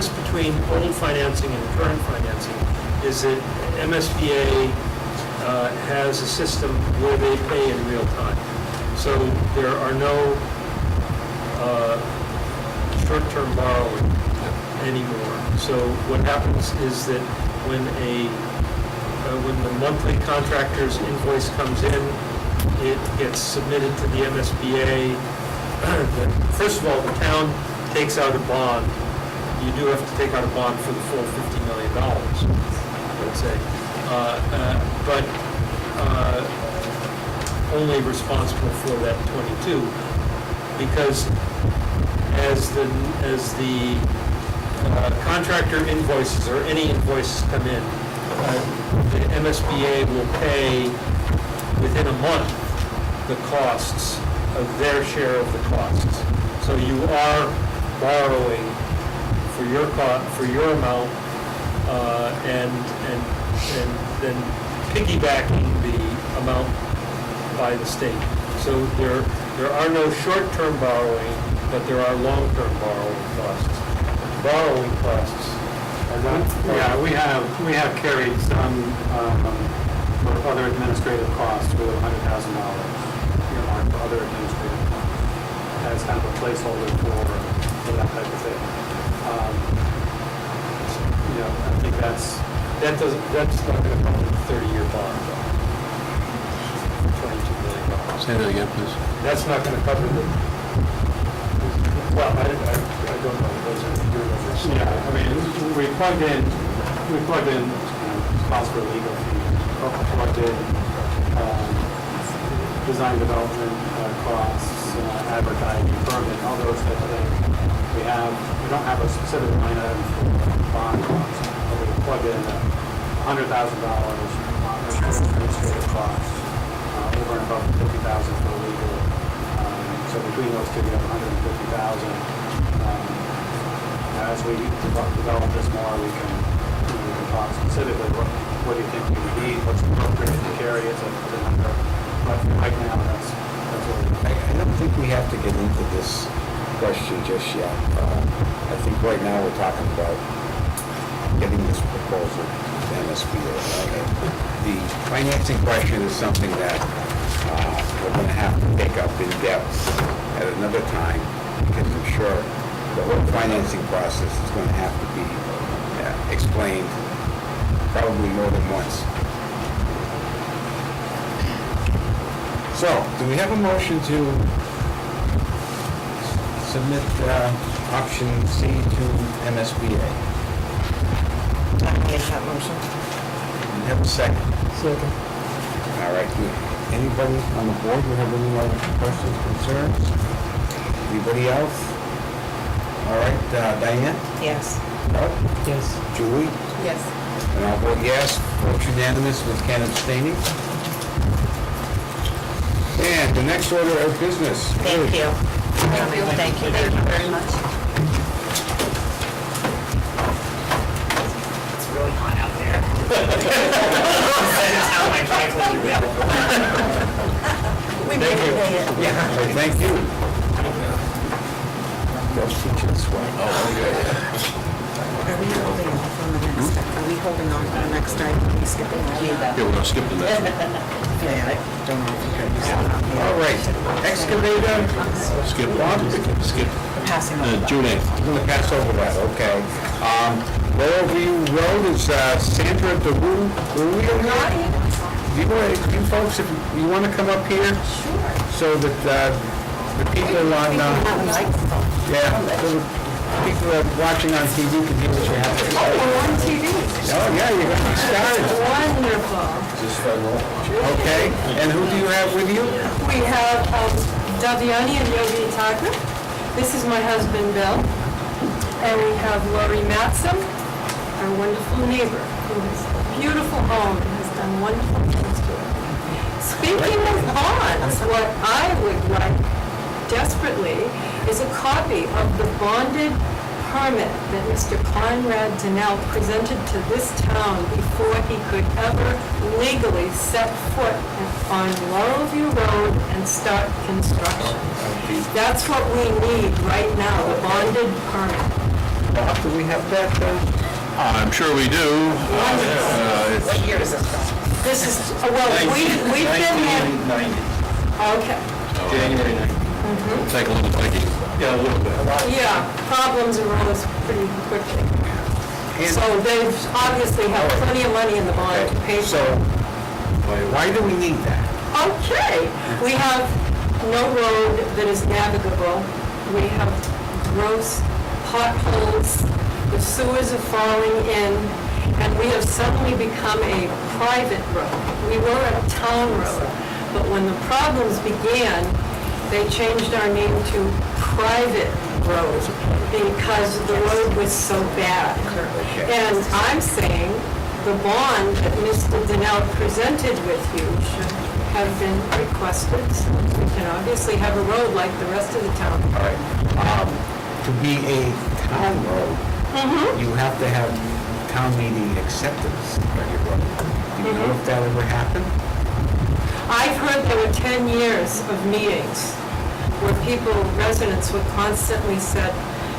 difference between old financing and current financing is that MSBA has a system where they pay in real time. So there are no short-term borrowing anymore. So what happens is that when the monthly contractor's invoice comes in, it gets submitted to the MSBA. First of all, the town takes out a bond. You do have to take out a bond for the full $50 million, let's say. But only responsible for that 22, because as the contractor invoices or any invoices come in, the MSBA will pay within a month the costs of their share of the costs. So you are borrowing for your amount, and then piggybacking the amount by the state. So there are no short-term borrowing, but there are long-term borrowing costs. Borrowing costs are not. Yeah, we have carried some for other administrative costs with $100,000 earmarked for other administrative costs as kind of a placeholder for that type of thing. I think that's That's not going to come with a 30-year bond, though. $22 million. Say that again, please. That's not going to cover the, well, I don't know, those are your numbers. Yeah, I mean, we plugged in costs for legal fees, plugged in design development costs, advertising, permit, all those types of things. We don't have a specific line item for bond costs, but we plug in $100,000 administrative costs, over and above $50,000 for legal. So between those two, we have $150,000. As we develop this more, we can talk specifically, what do you think we need, what's appropriate to carry as a number. But right now, that's what we're doing. I don't think we have to get into this question just yet. I think right now we're talking about getting this proposal to MSBA. The financing question is something that we're going to have to take up in depth at another time, because I'm sure the whole financing process is going to have to be explained probably more than once. So, do we have a motion to submit option C to MSBA? I make that motion. We have a second. Second. All right. Anybody on the board who have any other questions, concerns? Anybody else? All right, Diane? Yes. No? Yes. Julie? Yes. And I'll vote yes. Vote unanimous with Ken abstaining. And the next order of business. Thank you. Thank you very much. It's really hot out there. That's how my tripod is built. We made it. Yeah. Thank you. Those features, Oh, okay. Are we holding off on the next, are we holding on to the next item? Are we skipping over that? Yeah, we're gonna skip the next one. Yeah, I don't know if you could use that. all right. Excavator, Skip, skip, Passing over. June 8th. I'm going to pass over that, okay. Bellevue Road is Sandra DeRulio. You folks, if you want to come up here? Sure. So that the people on, yeah, so the people that are watching on TV can hear what you have to say. Oh, we're on TV. Oh, yeah, you're going to be started. Wonderful. Okay, and who do you have with you? We have Daviani and Yogi Thakur. This is my husband, Bill. And we have Lori Matson, our wonderful neighbor, who has a beautiful home and has done wonderful things to it. Speaking of bonds, what I would like desperately is a copy of the bonded permit that Mr. Conrad Donnell presented to this town before he could ever legally set foot on Laurelview Road and start construction. That's what we need right now, the bonded permit. Bob, do we have that? I'm sure we do. What year is this from? This is, well, we've been there, 1990, okay. January 90. Take a little thinking. Yeah, a little bit. Yeah, problems arose pretty quickly. And- So they've obviously have plenty of money in the bond to pay So, for. why do we need that? Okay, we have no road that is navigable. We have gross potholes, the sewers are falling in, and we have suddenly become a private road. We were a town road, but when the problems began, they changed our name to private road because the road was so bad. And I'm saying the bond that Mr. Donnell presented with you should have been requested. So we can obviously have a road like the rest of the town. All right. To be a town road, you have to have town meeting acceptance of your road. Do you know if that ever happened? I've heard there were 10 years of meetings where people, residents would constantly said,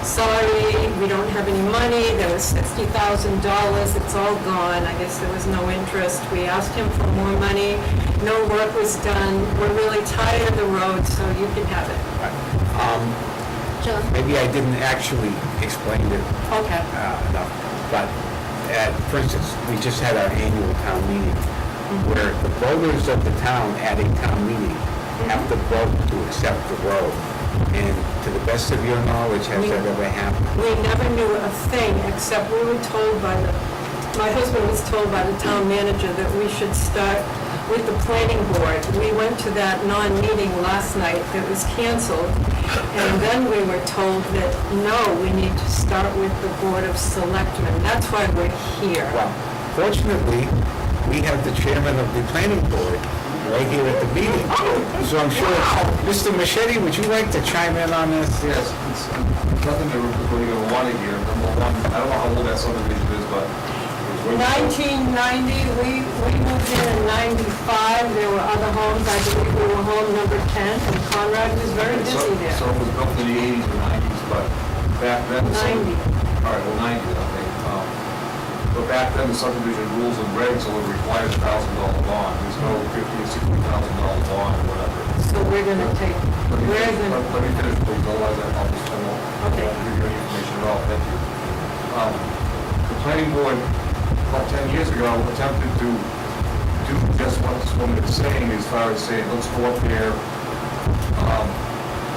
sorry, we don't have any money, there was $60,000, it's all gone, I guess there was no interest. We asked him for more money, no work was done, we're really tired of the road, so you can have it. John? Maybe I didn't actually explain it Okay. enough, but for instance, we just had our annual town meeting where the voters of the town at a town meeting have to vote to accept the road. And to the best of your knowledge, has that ever happened? We never knew a thing, except we were told by my husband was told by the town manager that we should start with the planning board. We went to that non-meeting last night that was canceled, and then we were told that, no, we need to start with the Board of Selectmen. That's why we're here. Well, fortunately, we have the chairman of the planning board right here at the meeting. So I'm sure, Mr. Machete, would you like to chime in on this? Yes, it's nothing that we're going to want to hear. Number one, I don't know how old that subdivision is, but it was 1990, we moved in 95. There were other homes. I believe we were home number 10, and Conrad was very busy there. So it was built in the 80s or 90s, but back then... 90. All right, well, 90, okay. But back then, the subdivision rules and regs only required $1,000 bond. There's no $50,000 or $60,000 bond or whatever. So we're gonna take, Let me we're finish, gonna, let me finish, please, otherwise I won't Okay. give you any information at all, thank you. The planning board, about 10 years ago, attempted to do just what this woman is saying, as far as saying, let's go up there,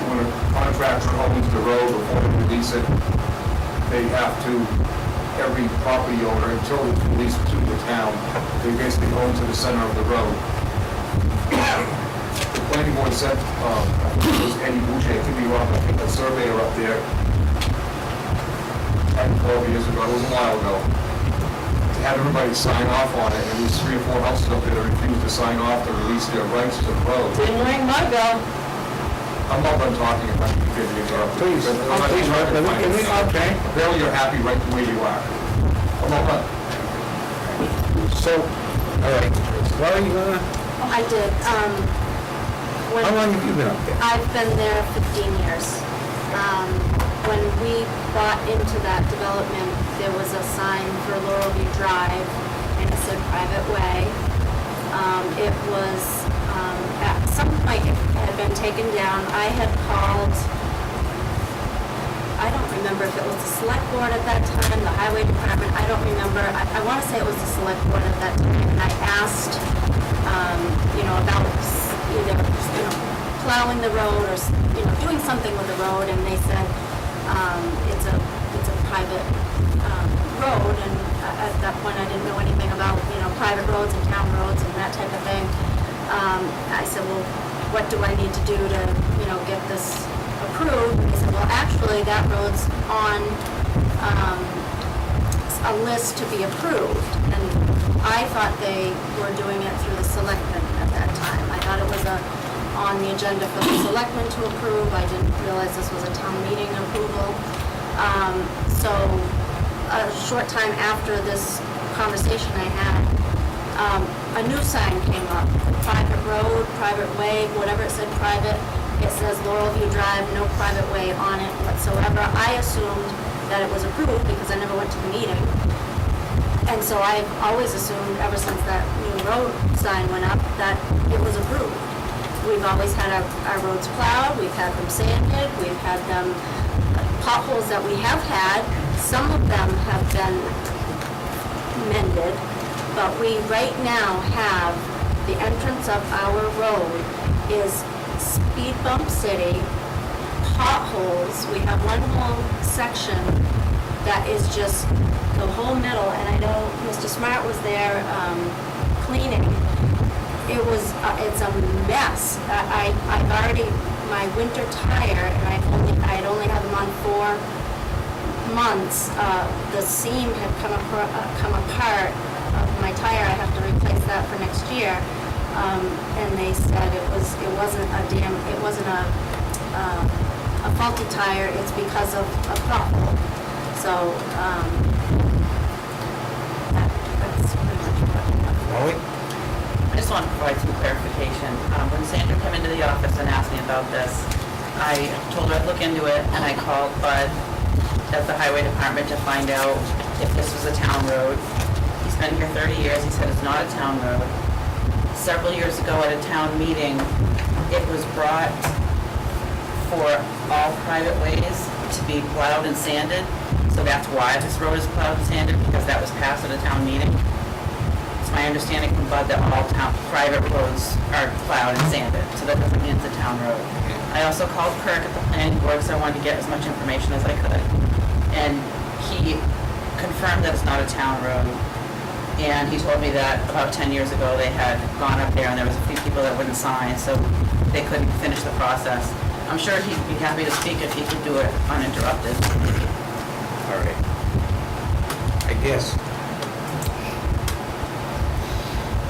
when a contractor owns the road, before they release it, they have to, every property owner, until it's released to the town, they basically own to the center of the road. The planning board sent, I think it was Eddie Boucher, I could be wrong, I think a surveyor up there, 10, 12 years ago, it was a while ago, to have everybody sign off on it, and there was 3 or 4 houses up there that refused to sign off to release their rights to the road. didn't ring my bell. I'm not done talking if I can get the interrupted. Please, please, okay. Apparently you're happy right the way you are. I'm not done. So, all right, Laura, you gonna, I did. how long have you been up there? I've been there 15 years. When we bought into that development, there was a sign for Laurel View Drive, and it said private way. It was, at some point, it had been taken down. I had called, I don't remember if it was the select board at that time, the highway department, I don't remember. I want to say it was the select board at that time, and I asked, about either, plowing the road or, doing something with the road, and they said, it's a private, road, and at that point, I didn't know anything about, private roads and town roads and that type of thing. I said, well, what do I need to do to, get this approved? And they said, well, actually, that road's on, a list to be approved. And I thought they were doing it through the selectmen at that time. I thought it was on the agenda for the selectmen to approve. I didn't realize this was a town meeting approval. So a short time after this conversation I had, a new sign came up, private road, private way, whatever it said private. It says Laurel View Drive, no private way on it whatsoever. I assumed that it was approved because I never went to the meeting. And so I've always assumed, ever since that new road sign went up, that it was approved. We've always had our roads plowed, we've had them sanded, we've had them, potholes that we have had, some of them have been mended, but we right now have, the entrance of our road is speed bump city, potholes. We have one whole section that is just the whole middle, and I know Mr. Smart was there cleaning. It's a mess. I've already, my winter tire, and I'd only had them on 4 months. The seam had come apart of my tire. I have to replace that for next year. And they said it wasn't a faulty tire. It's because of a pothole. So that's pretty much what I have. Molly? I just want to provide some clarification. When Sandra came into the office and asked me about this, I told her I'd look into it, and I called Bud at the highway department to find out if this was a town road. He's been here 30 years. He said it's not a town road. Several years ago at a town meeting, it was brought for all private ways to be plowed and sanded. So that's why this road is plowed and sanded, because that was passed at a town meeting. It's my understanding from Bud that all private roads are plowed and sanded, so that doesn't mean it's a town road. I also called Kirk at the planning board because I wanted to get as much information as I could. And he confirmed that it's not a town road. And he told me that about 10 years ago they had gone up there and there was a few people that wouldn't sign, so they couldn't finish the process. I'm sure he'd be happy to speak if he could do it uninterrupted. All right. I guess.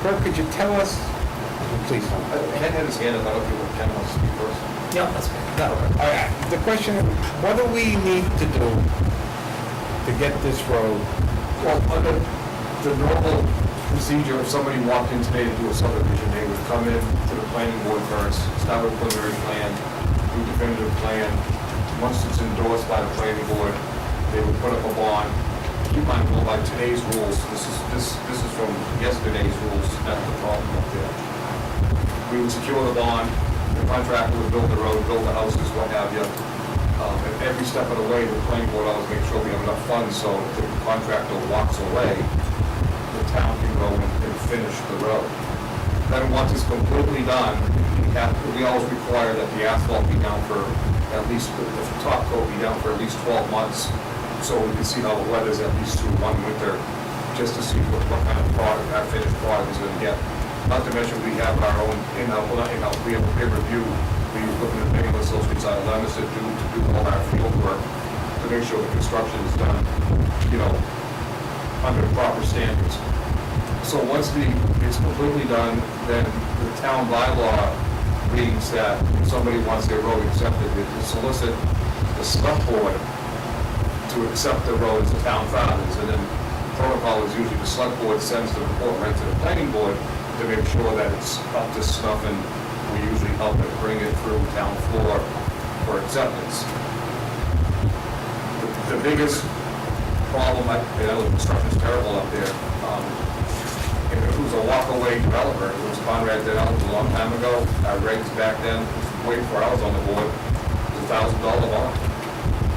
Kirk, could you tell us, please don't. Ken had his hand up, I don't know if Ken wants to speak first. Yeah, that's good. No, all right. The question, what do we need to do to get this road? Well, under the normal procedure, if somebody walked in today to do a subdivision, they would come in to the planning board first, start with a preliminary plan, do a definitive plan. Once it's endorsed by the planning board, they would put up a bond. Keep in mind, well, by today's rules, this is from yesterday's rules, that's the problem up there. We would secure the bond, the contractor would build the road, build the houses, what have you. At every step of the way, the planning board always makes sure we have enough funds, so if the contractor walks away, the town can go and finish the road. Then once it's completely done, we always require that the asphalt be down for at least, the top coat be down for at least 12 months, so we can see how the weather's at least through one winter, just to see what kind of product, our finished product is gonna get. Not to mention, we have our own in-house, well, not in-house, we have a peer review. We look at the Baylor Associates out of Leominster to do all our field work, to make sure the construction is done, under proper standards. So once it's completely done, then the town bylaw reads that if somebody wants their road accepted, they can solicit the select board to accept the road as a town fathers, and then protocol is usually the select board sends the report right to the planning board to make sure that it's up to snuff, and we usually help it bring it through town floor for acceptance. The biggest problem, the construction's terrible up there. If it was a walk-away developer, it was Conrad Denell a long time ago. Our rates back then, way before I was on the board, was $1,000 bond.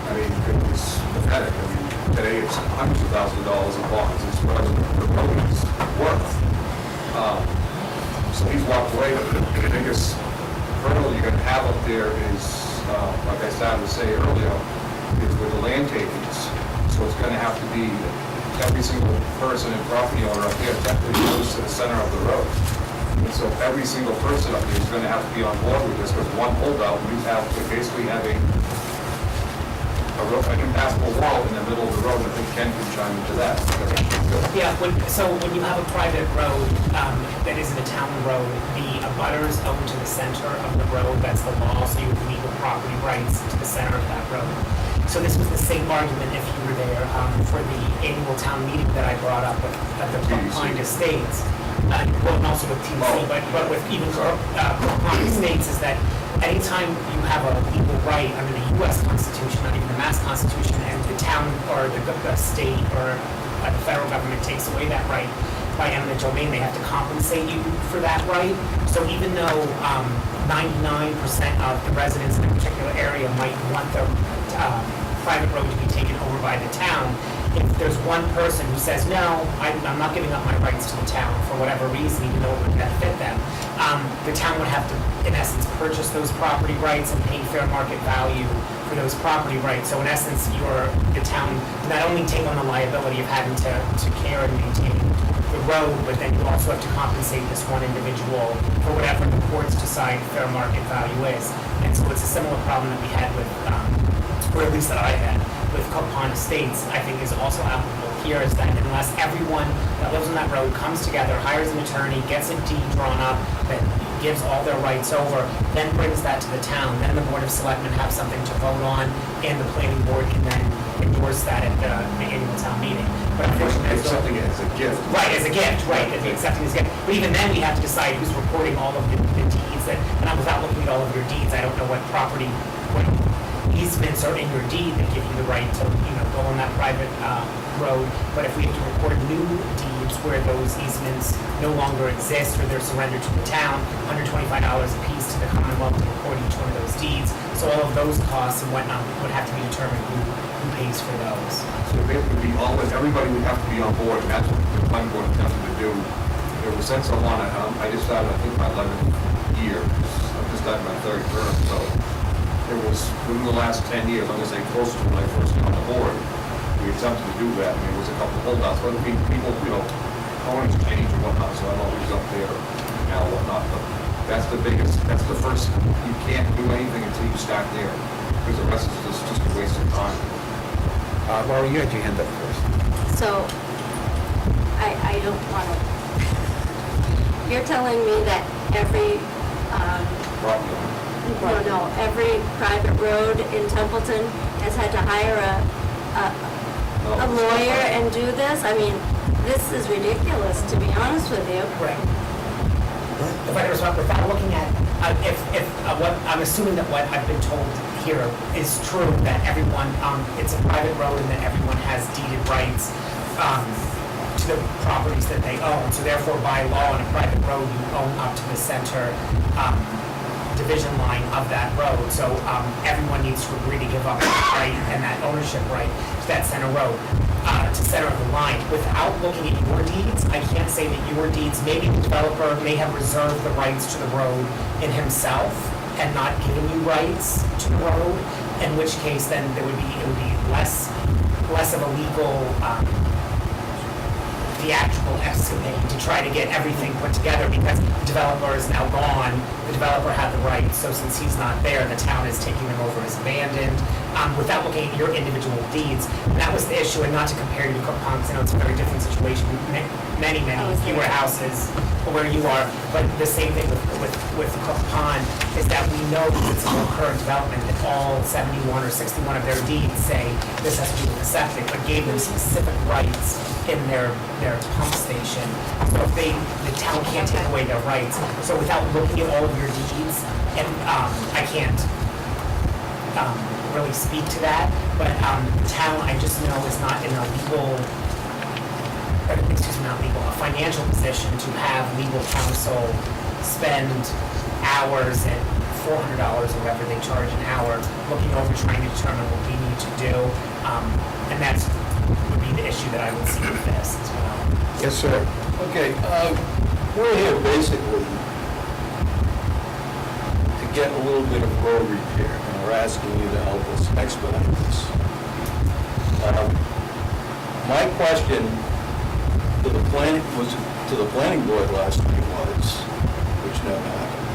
I mean, it was pathetic. I mean, today it's hundreds of thousands of dollars in bonds. It's what the road is worth. So he's walked away. The biggest hurdle you're going to have up there is, like I started to say earlier, is with the land takings. So it's going to have to be every single person and property owner up there technically goes to the center of the road. And so every single person up there is going to have to be on board with this, because one holdout, you have to basically have an impassable wall in the middle of the road. I think Ken can chime into that. Yeah, so when you have a private road that isn't a town road, the abutters own to the center of the road, that's the law, so you have legal property rights to the center of that road. So this was the same argument if you were there for the annual town meeting that I brought up at the Brook Pond Estates. Well, and also with TC, but with even Brook Pond Estates, is that anytime you have a legal right under the U.S. Constitution, not even the Mass Constitution, and the town or the state or the federal government takes away that right by eminent domain, they have to compensate you for that right. So even though 99% of the residents in a particular area might want the private road to be taken over by the town, if there's one person who says, no, I'm not giving up my rights to the town for whatever reason, even though it would benefit them, the town would have to, in essence, purchase those property rights and pay fair market value for those property rights. So in essence, the town not only take on the liability of having to care and maintain the road, but then you also have to compensate this one individual for whatever the courts decide fair market value is. And so it's a similar problem that we had with, or at least that I had, with Cook Pond Estates, I think is also applicable here, is that unless everyone that lives on that road comes together, hires an attorney, gets a deed drawn up, that gives all their rights over, then brings that to the town, then the Board of Selectmen have something to vote on, and the planning board can then endorse that at the annual town meeting. But unfortunately, Accepting it as a gift. right, as a gift, right, if you're accepting this gift. But even then, we have to decide who's recording all of the deeds, and without looking at all of your deeds, I don't know what property, what easements are in your deed that give you the right to, go on that private road. But if we have to record new deeds where those easements no longer exist or they're surrendered to the town, $125 a piece to the Commonwealth to record each one of those deeds. So all of those costs and whatnot would have to be determined who pays for those. So it would be everybody would have to be on board, and that's what the planning board attempted to do. There was sense I want to, I just started, I think, my 11th year. I'm just starting my third term, so it was, within the last 10 years, I'm going to say close to when I first got on the board, we attempted to do that. I mean, there was a couple of holdouts, but people, owners change and whatnot, so I don't know who's up there now or whatnot, but that's the first, you can't do anything until you start there, because the rest is just a waste of time. Laura, you had your hand up first. So, I don't want to, you're telling me that every, Property owner. no, every private road in Templeton has had to hire a lawyer and do this? I mean, this is ridiculous, to be honest with you. Right. If I can respond, without looking at, what, I'm assuming that what I've been told here is true, that everyone, it's a private road and that everyone has deeded rights to the properties that they own. So therefore, by law, on a private road, you own up to the center division line of that road. So everyone needs to agree to give up that right and that ownership right to that center road, to center of the line. Without looking at your deeds, I can't say that your deeds, maybe the developer may have reserved the rights to the road in himself and not given you rights to the road, in which case then it would be less of a legal theatrical excavating to try to get everything put together, because the developer is now gone. The developer had the rights, so since he's not there, the town is taking them over as abandoned, without looking at your individual deeds. And that was the issue, and not to compare you to Cook Pond, because I know it's a very different situation, many fewer houses where you are, but the same thing with Cook Pond is that we know that it's a current development, that all 71 or 61 of their deeds say this has to do with the septic, but gave them specific rights in their pump station. So if the town can't take away their rights. So without looking at all of your deeds, and I can't really speak to that, but the town, I just know, is not in a financial position to have legal counsel spend hours at $400 or whatever they charge an hour looking over, trying to determine what we need to do. And that's would be the issue that I would see with this as well. Yes, sir. Okay, we're here basically to get a little bit of road repair, and we're asking you to help us expedite this. My question to the planning board last week was, which never happened,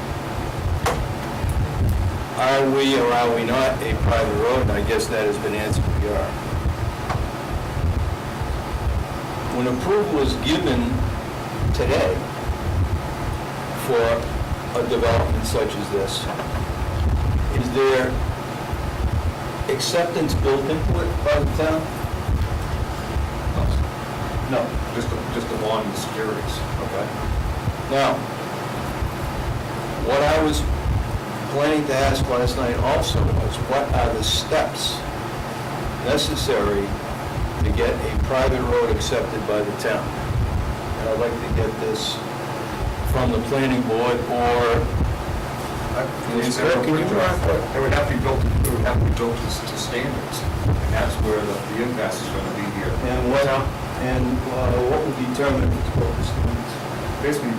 are we or are we not a private road? And I guess that has been answered, we are. When approval is given today for a development such as this, is there acceptance built into it by the town? No. Just the bond and securities. Okay. Now, what I was planning to ask last night also was, what are the steps necessary to get a private road accepted by the town. And I'd like to get this from the planning board or, Can you it would have to be built, to standards, and that's where the impasse is gonna be here. and what would determine if it's built to standards? Basically,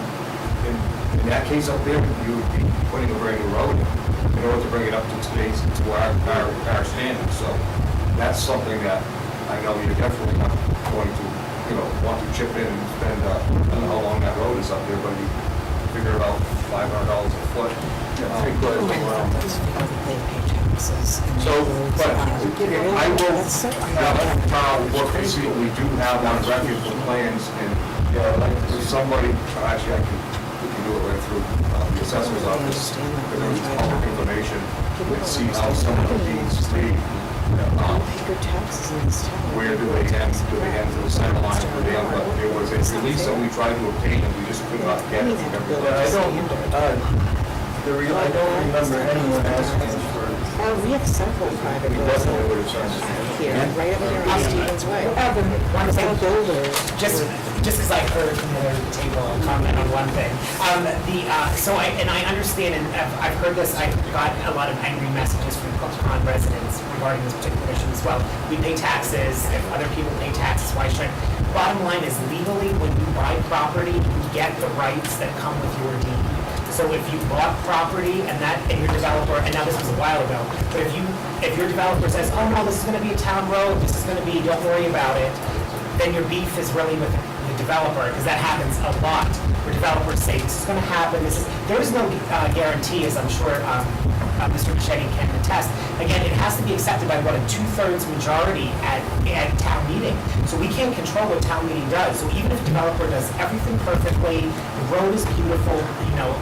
in that case up there, you would be putting a brand new road in order to bring it up to today's, to our standards. So that's something that I know you're definitely not going to, want to chip in and spend, I don't know how long that road is up there, but you figure about $500 a foot. Three quarters of a mile. So, but I will, look and see what we do have on record for plans, and, if somebody, actually, we can do it right through the assessor's office, because there's public information, and see how some of these stay. Good taxes in this town. Where do they end to the center line, where they end, but there was a release that we tried to obtain, and we just could not get it from everybody. I don't remember anyone asking for. Oh, we have several private We roads definitely would have signed it. here, right up there on Stevens Way. One thing, All builders. just because I heard from the other table, I'll comment on one thing. I understand, and I've heard this, I've got a lot of angry messages from Con residents regarding this particular issue as well. We pay taxes, if other people pay taxes, why shouldn't? Bottom line is legally, when you buy property, you get the rights that come with your deed. So if you bought property and your developer, and now this was a while ago, but if your developer says, oh no, this is gonna be a town road, this is gonna be, don't worry about it, then your beef is really with the developer, because that happens a lot, where developers say, this is gonna happen, there is no guarantee, as I'm sure Mr. Machete can attest. Again, it has to be accepted by what, a 2/3 majority at town meeting. So we can't control what town meeting does. So even if a developer does everything perfectly, the road is beautiful,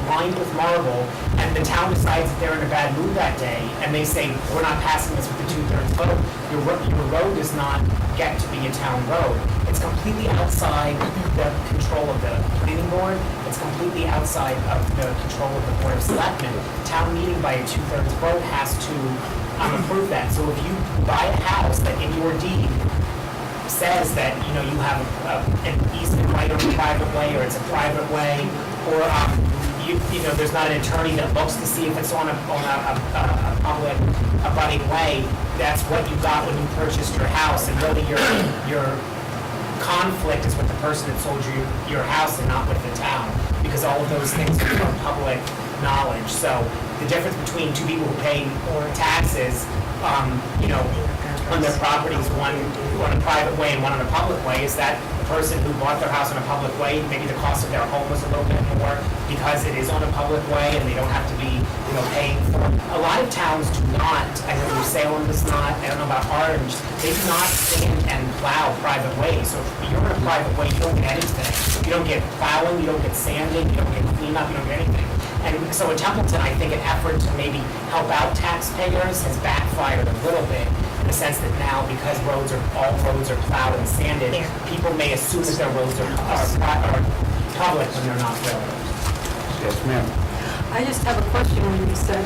lined with marble, and the town decides that they're in a bad mood that day, and they say, we're not passing this with the 2/3 vote, your road does not get to be a town road. It's completely outside the control of the planning board. It's completely outside of the control of the board of selectmen. Town meeting by a 2/3 vote has to approve that. So if you buy a house that in your deed says that, you have an easement right on a private way, or it's a private way, or, there's not an attorney that looks to see if it's on a public abutting way, that's what you got when you purchased your house, and really your conflict is with the person that sold you your house and not with the town, because all of those things are public knowledge. So the difference between two people who pay taxes, on their properties, one on a private way and one on a public way, is that the person who bought their house on a public way, maybe the cost of their home was a little bit more because it is on a public way and they don't have to be, paying for it. A lot of towns do not, I know New Salem does not, I don't know about Orange, they do not stand and plow private ways. So if you're in a private way, you don't get anything. You don't get plowing, you don't get sanding, you don't get cleanup, you don't get anything. And so in Templeton, I think an effort to maybe help out taxpayers has backfired a little bit, in the sense that now, because all roads are plowed and sanded, people may assume that their roads are public when they're not really. Yes, ma'am. I just have a question when you said,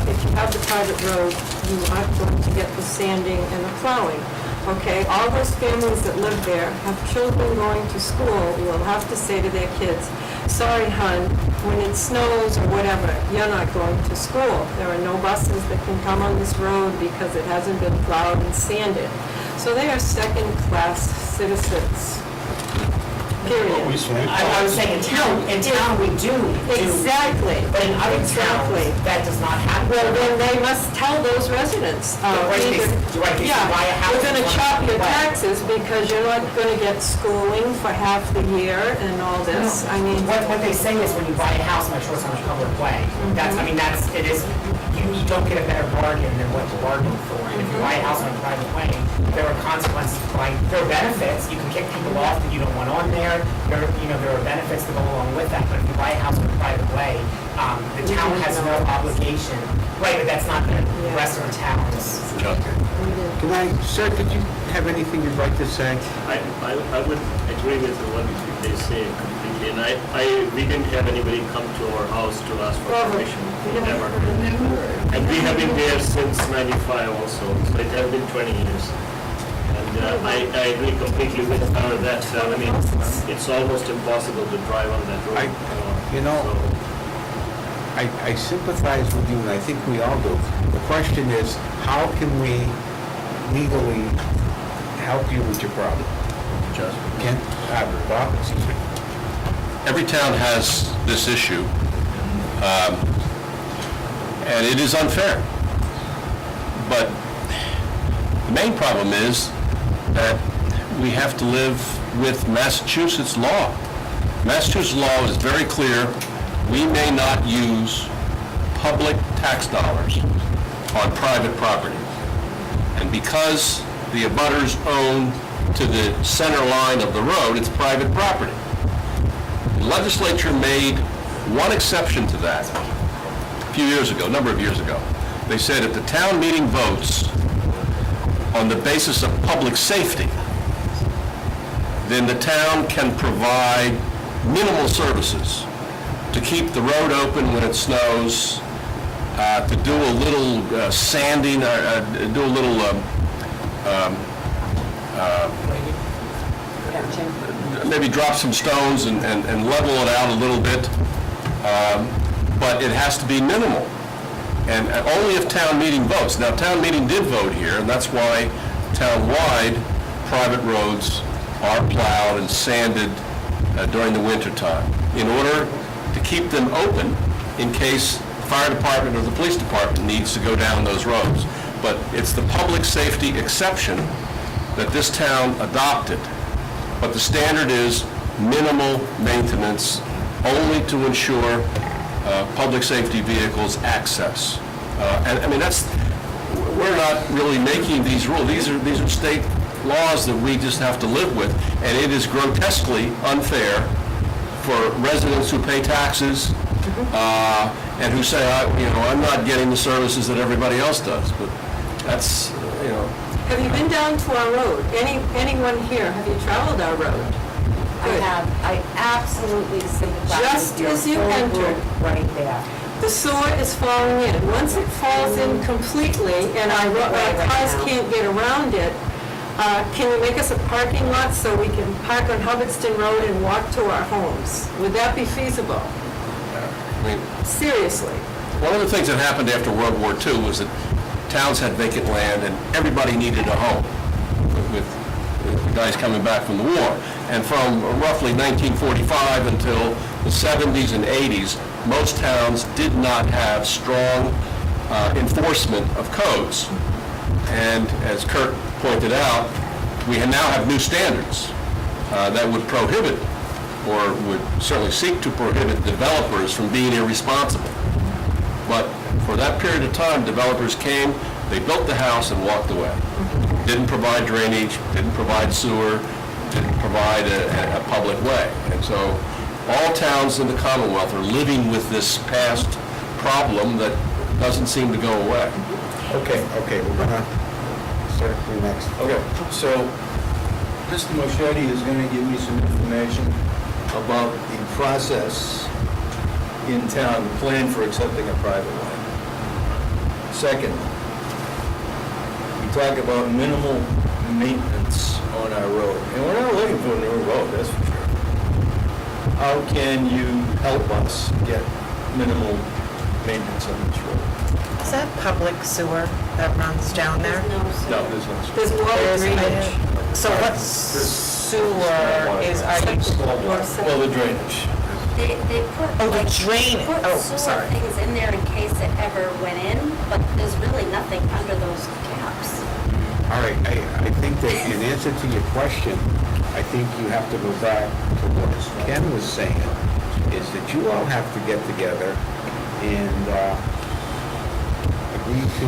if you have the private road, you aren't going to get the sanding and the plowing. Okay, all those families that live there have children going to school, will have to say to their kids, sorry, hon, when it snows or whatever, you're not going to school. There are no buses that can come on this road because it hasn't been plowed and sanded. So they are second-class citizens. Period. I was saying in town we do. Exactly. But in other Exactly. towns, that does not happen. Well, then they must tell those residents. They Yeah, buy a house we're gonna on a chop your public way. taxes because you're not gonna get schooling for half the year and all this. I mean, What they say is when you buy a house, I'm not sure it's on a public way. It is, you don't get a better bargain than what you bargained for. And if you buy a house on a private way, there are consequences, there are benefits. You can kick people off that you don't want on there. There are benefits that go along with that. But if you buy a house on a private way, the town has no obligation. Right, but that's not the rest of the towns. Sir, did you have anything you'd like to say? I would agree with what they say completely, and we didn't have anybody come to our house to ask for permission, never. And we have been there since '95 also, so it has been 20 years. And I agree completely with her that, I mean, it's almost impossible to drive on that road. I sympathize with you, and I think we all do. The question is, how can we legally help you with your problem? Just Ken? Bob, excuse me. Every town has this issue, and it is unfair. But the main problem is that we have to live with Massachusetts law. Massachusetts law is very clear. We may not use public tax dollars on private property. And because the abutters own to the center line of the road, it's private property. The legislature made one exception to that a few years ago, a number of years ago. They said if the town meeting votes on the basis of public safety, then the town can provide minimal services to keep the road open when it snows, to do a little sanding, do a little maybe drop some stones and level it out a little bit, but it has to be minimal. And only if town meeting votes. Now, town meeting did vote here, and that's why town-wide private roads are plowed and sanded during the winter time, in order to keep them open in case the fire department or the police department needs to go down those roads. But it's the public safety exception that this town adopted. But the standard is minimal maintenance, only to ensure public safety vehicles access. And I mean, we're not really making these rules. These are state laws that we just have to live with, and it is grotesquely unfair for residents who pay taxes and who say, I'm not getting the services that everybody else does. But that's, Have you been down to our road? Anyone here, have you traveled our road? I have. I absolutely sympathize Just with your as you full entered. group right there. The sewer is falling in. Once it falls in completely and our cars can't get around it, can you make us a parking lot so we can park on Hubbardston Road and walk to our homes? Would that be feasible? I mean, Seriously? one of the things that happened after World War II was that towns had vacant land and everybody needed a home with the guys coming back from the war. And from roughly 1945 until the 70s and 80s, most towns did not have strong enforcement of codes. And as Kurt pointed out, we now have new standards that would prohibit, or would certainly seek to prohibit, developers from being irresponsible. But for that period of time, developers came, they built the house and walked away. Didn't provide drainage, didn't provide sewer, didn't provide a public way. And so all towns in the Commonwealth are living with this past problem that doesn't seem to go away. Okay, we're gonna start the next. Okay, so Mr. Moschetti is going to give me some information about the process in town, the plan for accepting a private way. Second, we talk about minimal maintenance on our road. And we're not looking for a new road, that's for sure. How can you help us get minimal maintenance on this road? Is that public sewer that runs down there? No, there's no. There's water drainage. So what sewer is, are you? Well, the drainage. They put, Oh, the like, drainage. put Oh, sewer sorry. things in there in case it ever went in, but there's really nothing under those caps. All right, I think that in answer to your question, I think you have to go back to what Ken was saying, is that you all have to get together and agree to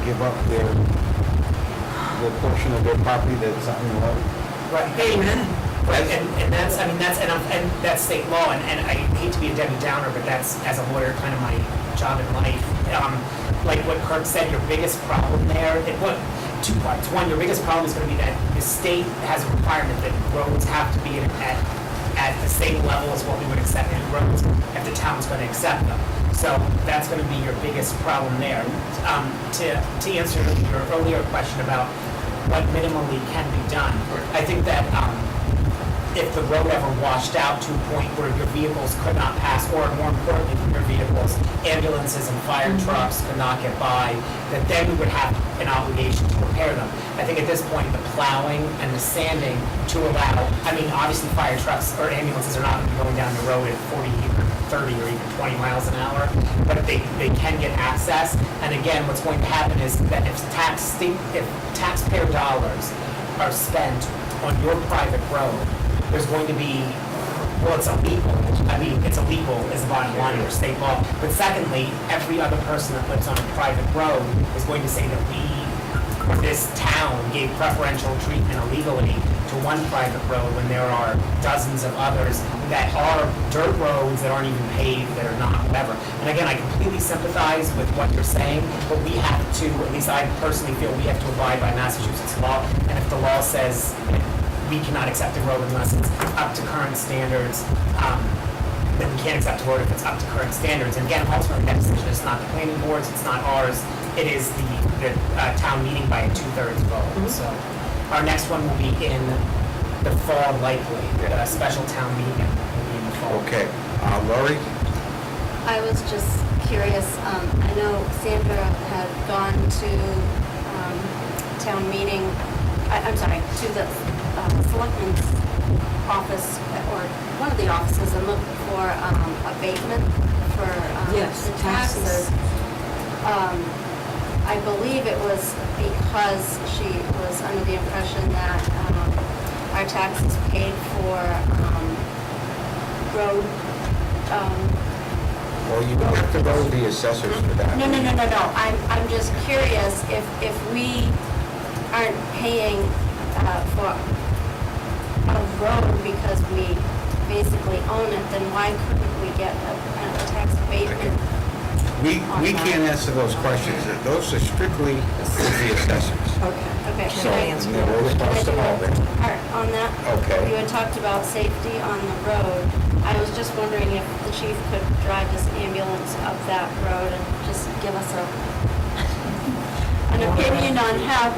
give up their portion of their property that's on the road. Right. Amen. Right, and that's, I mean, and that's state law, and I hate to be a Debbie Downer, but that's, as a lawyer, kind of my job in life. Like what Kirk said, your biggest problem there, two parts. One, your biggest problem is going to be that the state has a requirement that roads have to be at the same level as what we would accept in roads if the town's going to accept them. So that's going to be your biggest problem there. To answer your earlier question about what minimally can be done. I think that, if the road ever washed out to a point where your vehicles could not pass, or more importantly for your vehicles, ambulances and fire trucks could not get by, that then we would have an obligation to repair them. I think at this point, the plowing and the sanding to allow, I mean, obviously fire trucks or ambulances are not going to be going down the road at 40 or 30 or even 20 miles an hour, but they can get access. And again, what's going to happen is that if taxpayer dollars are spent on your private road, there's going to be, well, it's illegal. I mean, it's illegal is the bottom line under state law. But secondly, every other person that lives on a private road is going to say that we, or this town, gave preferential treatment illegally to one private road when there are dozens of others that are dirt roads that aren't even paved, that are not, whatever. And again, I completely sympathize with what you're saying, but we have to, at least I personally feel we have to abide by Massachusetts law. And if the law says we cannot accept a road unless it's up to current standards, then we can't accept a road if it's up to current standards. And again, ultimately, that decision is not the planning board's, it's not ours, it is the town meeting by a 2/3 vote. So our next one will be in the fall likely, a special town meeting will be in the fall. Okay, Lori? I was just curious, I know Sandra had gone to town meeting, I'm sorry, to the Selectmen's office, or one of the offices, and looked for abatement for Yes, the taxes. I believe it was because she was under the impression that our taxes paid for road, Well, you don't have to go to the assessors for that. no. I'm just curious if we aren't paying for a road because we basically own it, then why couldn't we get a tax abatement? We can't answer those questions. Those are strictly with the assessors. Okay. So, can I- and they're responsible of it. On that, Okay. you had talked about safety on the road. I was just wondering if the chief could drive this ambulance up that road and just give us an opinion on how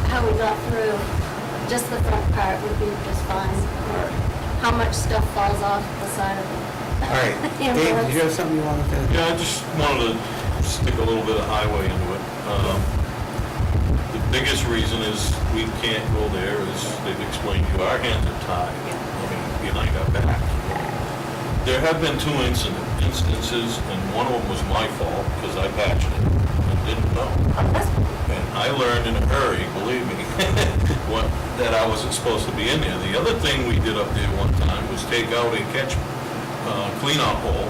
how we got through. Just the front part would be just fine. Or how much stuff falls off the side of All right. the Dave, ambulance. did you have something you wanted to? Yeah, I just wanted to stick a little bit of highway into it. The biggest reason is we can't go there, as they've explained to you, our hands are tied, I mean, behind our back. There have been two instances, and one of them was my fault, because I patched it and didn't know. And I learned in a hurry, believe me, that I wasn't supposed to be in there. The other thing we did up there one time was take out a catch cleanout hole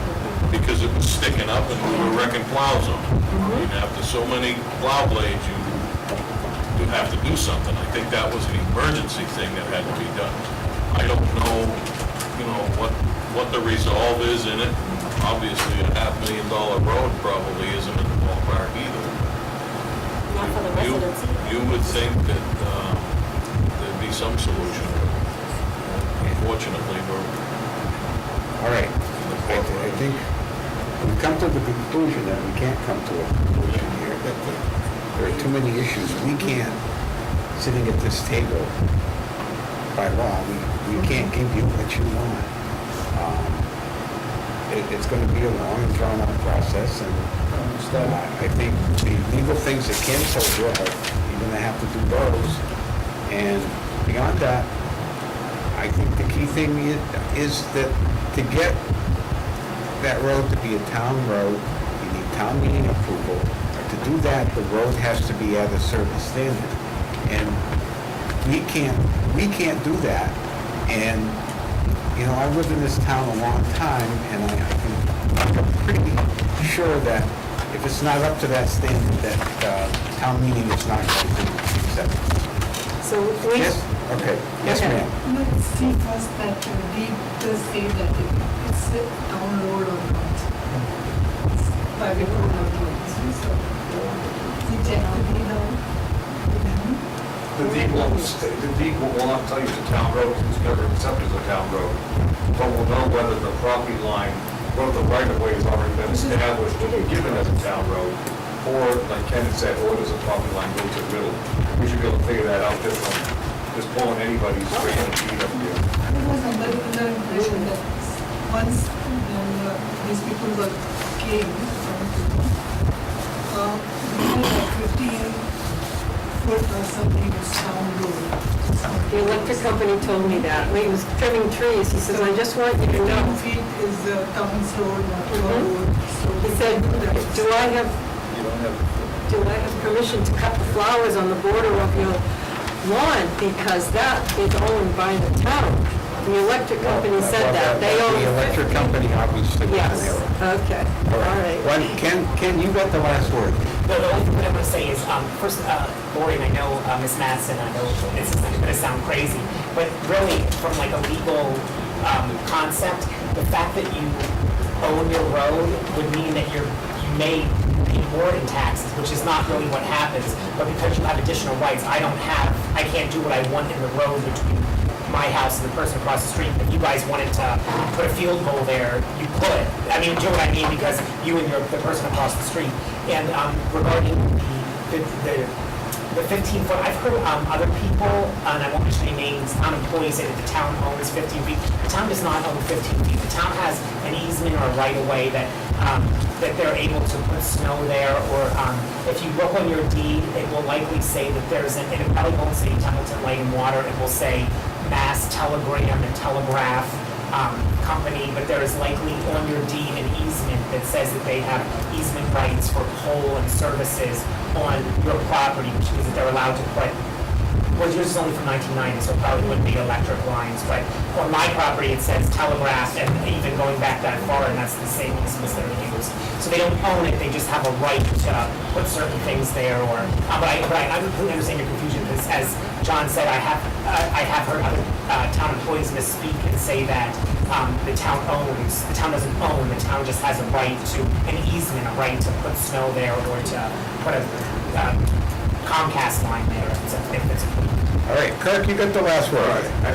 because it was sticking up and we were wrecking plows on it. And after so many plow blades, you have to do something. I think that was an emergency thing that had to be done. I don't know, what the resolve is in it. Obviously, a $500,000 road probably isn't in the ballpark either. Not for the residents either. You would think that there'd be some solution. Unfortunately, we're All right. I think we've come to the conclusion that we can't come to a conclusion here, that there are too many issues. We can't, sitting at this table by law, we can't give you what you want. It's going to be a long and drawn-out process, and I think the legal things that Ken told you, you're going to have to do those. And beyond that, I think the key thing is that to get that road to be a town road, you need town meeting approval. To do that, the road has to be at a certain standard. And we can't do that. And, I've lived in this town a long time, and I'm pretty sure that if it's not up to that standard, that town meeting is not going to accept it. So we, Yes? Okay. Yes, Okay. ma'am. Let's see first that the deed does say that it's a town road or not. It's private road or not. So, we check the deed out. The deed will not tell you it's a town road, because it's never accepted as a town road. But we'll know whether the property line, whether the right of way has already been established to be given as a town road. or like Ken had said, or does a property line go to the middle? We should be able to figure that out just from, just pulling anybody's random feet up here. I was under the impression that once these people were came from the 15-foot or something was town road. The electric company told me that. When he was trimming trees, he says, I just want you to 15 know. feet is the town's road, not your road. So He said, do I have You don't have, do I have permission to cut the flowers on the border of your lawn? Because that is owned by the town. The electric company said that. They own. The electric company obviously. Yes, okay, all right. Well, Ken, you got the last word. No, the only thing that I'm going to say is, first, Lori, and I know Ms. Mattson, I know it's going to sound crazy, but really, from like a legal concept, the fact that you own your road would mean that you may pay more in taxes, which is not really what happens. But because you have additional rights, I can't do what I want in the road between my house and the person across the street. If you guys wanted to put a field goal there, you could. I mean, do you know what I mean? Because you and the person across the street. And regarding the 15-foot, I've heard other people, and I won't mention any names, town employees say that the town owns 15 feet. The town does not own 15 feet. The town has an easement or a right-of-way that they're able to put snow there, or if you look on your deed, it will likely say that there's and it probably won't say Templeton Light and Water, it will say Mass Telegram and Telegraph Company, but there is likely on your deed an easement that says that they have easement rights for pole and services on your property, which means that they're allowed to put, well, yours is only from 1990, so it probably wouldn't be electric lines, but on my property, it says Telegraph, and even going back that far, and that's the same easements that are used. So they don't own it, they just have a right to put certain things there, or, but I completely understand your confusion, because as John said, I have heard other town employees misspeak and say that the town doesn't own, the town just has a right to, an easement, a right to put snow there, or to put a Comcast line there, if it's All right, Kirk, you got the last word. All right, I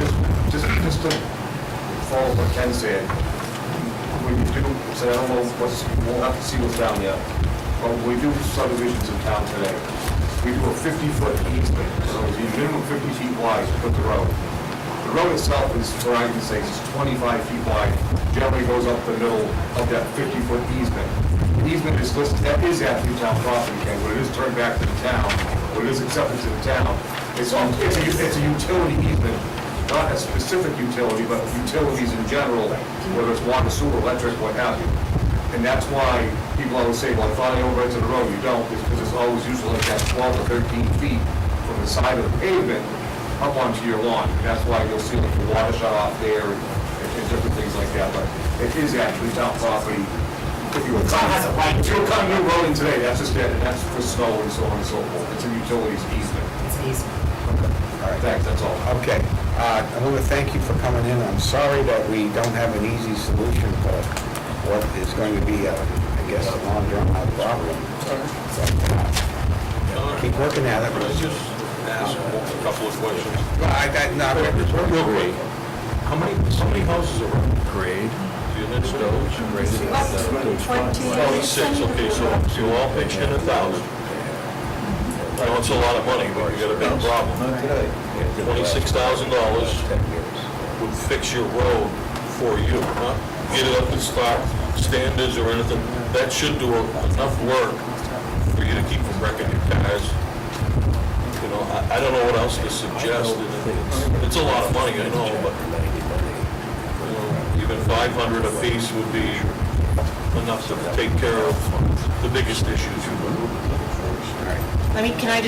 just to follow what Ken said, when you do, so I don't know we'll have to see what's down there, but when we do subdivisions in town today, we do a 50-foot easement, so it's a minimum 50 feet wide to put the road. The road itself is, for argument's sake, is 25 feet wide, generally goes up the middle of that 50-foot easement. The easement is listed, that is actually town property, Ken, when it is turned back to the town, when it is accepted to the town, it's a utility easement, not a specific utility, but utilities in general, whether it's water, sewer, electric, what have you. And that's why people always say, well, I thought I owned right to the road. You don't, it's because it's always usually like that 12 or 13 feet from the side of the pavement up onto your lawn. And that's why you'll see like the water shut off there and different things like that. But it is actually town property. If you were cutting your road in today, that's just it, and that's for snow and so on and so forth. It's a utilities easement. It's an easement. All right, thanks, that's all. Okay, I want to thank you for coming in. I'm sorry that we don't have an easy solution to what is going to be, I guess, a long drawn-out problem. Keep working at it. Can I just ask a couple of questions? Real quick. How many houses are on grade? Units, those, rated? 26, okay, so you all pitched in 1,000. I know it's a lot of money, but you got a big problem. not today. $26,000 would fix your road for you, not get it up to stock standards or anything. That should do enough work for you to keep from wrecking your cars. You know, I don't know what else to suggest. It's a lot of money, I know, but even 500 apiece would be enough to take care of the biggest issues you're looking for. Can I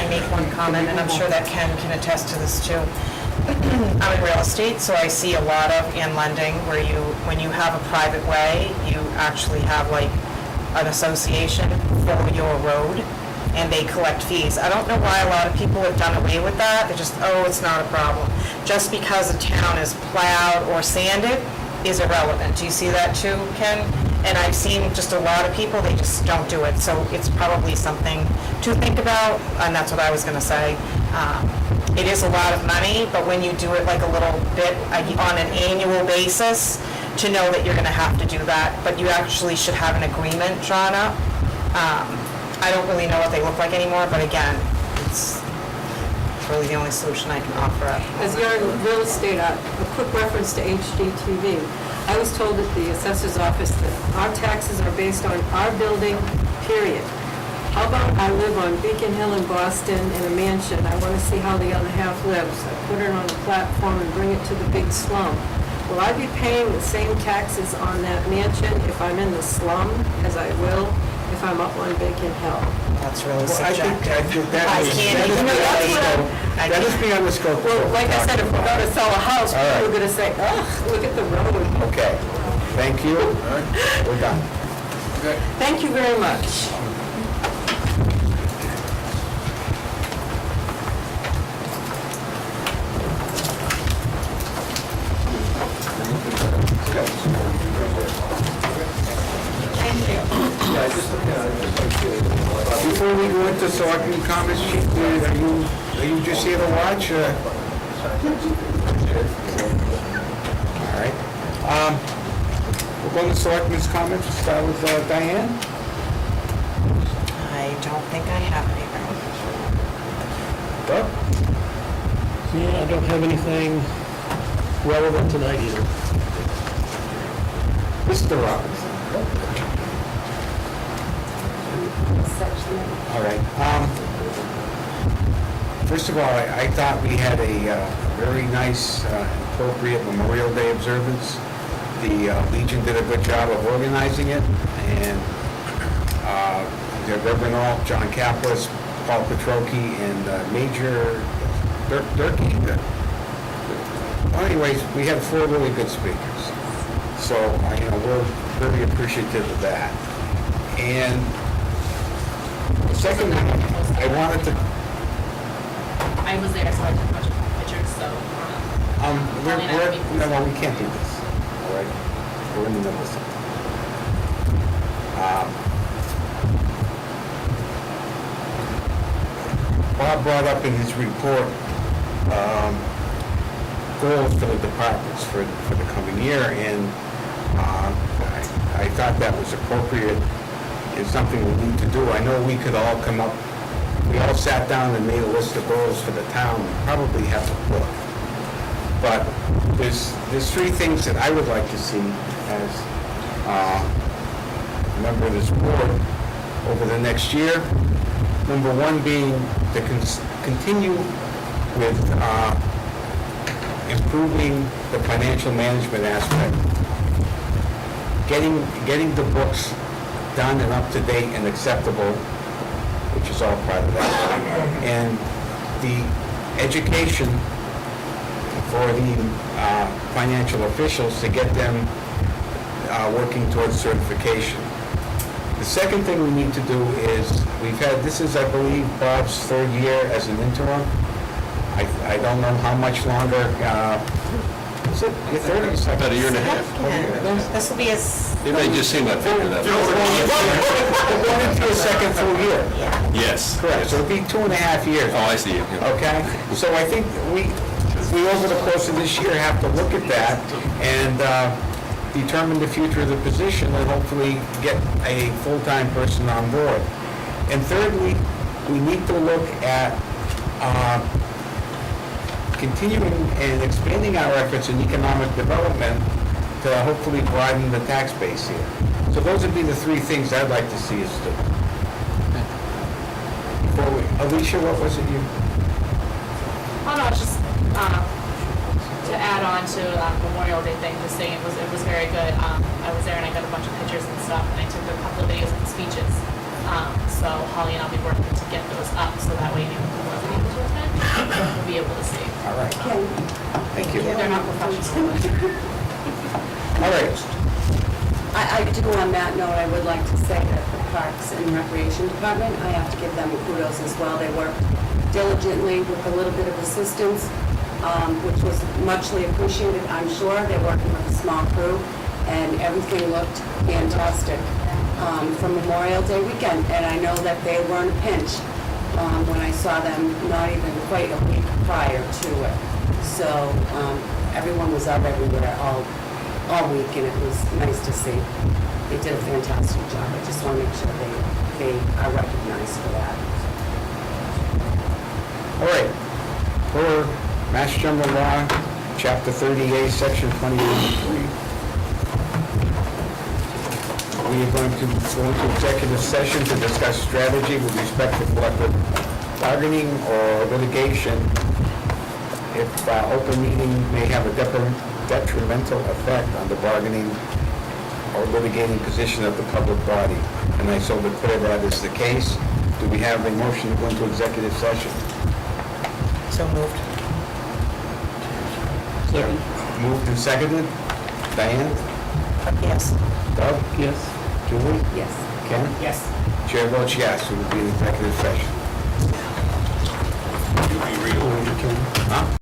make one comment, and I'm sure that Ken can attest to this too. I'm in real estate, so I see a lot of, and lending, where when you have a private way, you actually have like an association for your road, and they collect fees. I don't know why a lot of people have done away with that. They're just, it's not a problem. Just because a town is plowed or sanded is irrelevant. Do you see that too, Ken? And I've seen just a lot of people, they just don't do it. So it's probably something to think about, and that's what I was gonna say. It is a lot of money, but when you do it like a little bit on an annual basis, to know that you're gonna have to do that, but you actually should have an agreement drawn up. I don't really know what they look like anymore, but again, it's really the only solution I can offer up. As you're in real estate, a quick reference to HGTV. I was told at the assessor's office that our taxes are based on our building, period. How about I live on Beacon Hill in Boston in a mansion, I want to see how the other half lives. I put it on a platform and bring it to the big slum. Will I be paying the same taxes on that mansion if I'm in the slum as I will if I'm up on Beacon Hill? That's really Well, I think subjective. that I is, can't that is even- beyond the scope. That is beyond the scope. of Well, what we're like I said, if talking we're about. going to sell a house, All right. people are going to say, ugh, look at the road. Okay, thank you. We're done. Thank you very much. Before we go into selecting comments, Chief, are you just here to watch? All right. We're going to selectmen's comments. We'll start with Diane. I don't think I have anything. Bob? Yeah, I don't have anything relevant tonight either. Mr. Robinson. All right. First of all, I thought we had a very nice, appropriate Memorial Day observance. The Legion did a good job of organizing it, and the Reverend All, John Kaplis, Paul Petrocchi, and Major Durkee. Well, anyways, we had 4 really good speakers. So, we're very appreciative of that. And secondly, I wanted to, I was there, so I took a bunch of pictures, so. no, we can't do this, all right? We're in the middle of something. Bob brought up in his report, goals for the departments for the coming year, and I thought that was appropriate and something we need to do. I know we could all come up, we all sat down and made a list of goals for the town, and probably have a book. But there's 3 things that I would like to see as a member of this board over the next year. Number 1 being to continue with improving the financial management aspect, getting the books done and up to date and acceptable, which is all part of that, and the education for the financial officials to get them working towards certification. The second thing we need to do is, this is, I believe, Bob's 3rd year as an interim. I don't know how much longer, is it your 3rd or your 2nd? About a year and a half. This will be his, It may just seem like figure that. We're going into a 2nd full year. Yes. Correct, so it'll be 2.5 years. Oh, I see you. Yeah. Okay, so I think we over the course of this year have to look at that and determine the future of the position and hopefully get a full-time person on board. And thirdly, we need to look at continuing and expanding our efforts in economic development to hopefully broaden the tax base here. So those would be the 3 things I'd like to see us do. Alicia, what was it you? Oh, no, it's just, to add on to Memorial Day thing, just saying it was very good. I was there and I got a bunch of pictures and stuff, and I took a couple of videos of the speeches. So Holly and I'll be working to get those up, so that way anyone who wasn't able to attend will be able to see. All right. Thank you. They're not professional. All right. I do, on that note, I would like to say that the Parks and Recreation Department, I have to give them kudos as well. They worked diligently with a little bit of assistance, which was muchly appreciated, I'm sure. They're working with a small crew, and everything looked fantastic from Memorial Day weekend. And I know that they were in a pinch when I saw them not even quite a week prior to it. So everyone was up everywhere all week, and it was nice to see. They did a fantastic job. I just want to make sure they they are recognized for that. All right, for Mass General Law, Chapter 38, Section 21.3. We are going to go into executive session to discuss strategy with respect to collective bargaining or litigation if open meeting may have a detrimental effect on the bargaining or litigating position of the public body. And I so declare that is the case. Do we have a motion to go into executive session? So moved. Moved and seconded. Diane? Yes. Doug? Yes. Julie? Yes. Ken? Yes. Chair votes yes, we will be in executive session. You read over. Huh?